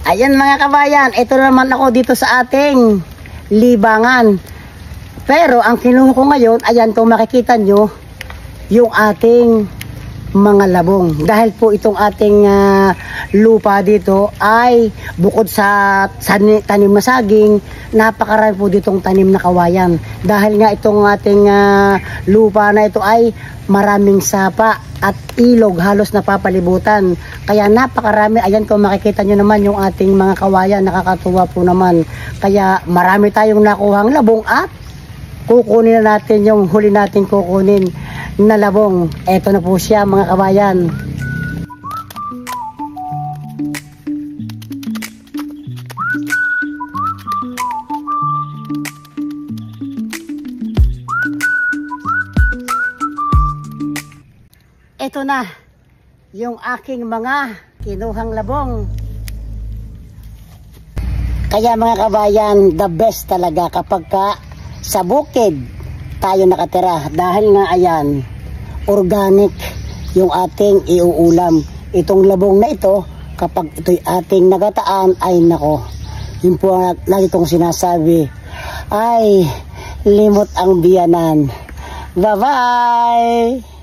Ayan mga kabayan, ito naman ako dito sa ating libangan. Pero ang kinuha ko ngayon, ayan kung makikita nyo, yung ating mga labong. Dahil po itong ating lupa dito ay bukod sa tanim na saging, napakarami po ditong tanim na kawayan. Dahil nga itong ating lupa na ito ay maraming sapa at ilog halos napapalibutan. Kaya napakarami. Ayan kung makikita nyo naman yung ating mga kawayan, nakakatuwa po naman. Kaya marami tayong nakuhang labong at kukunin na natin yung huli natin kukunin na labong. Eto na po siya mga kabayan. Ito na yung aking mga kinuhang labong. Kaya mga kabayan, the best talaga kapag sa bukid tayo nakatira. Dahil nga ayan, organic yung ating iuulam. Itong labong na ito, kapag ito'y ating nagataan, ay nako, yun po lagi kong sinasabi, ay limot ang biyanan. Bye bye.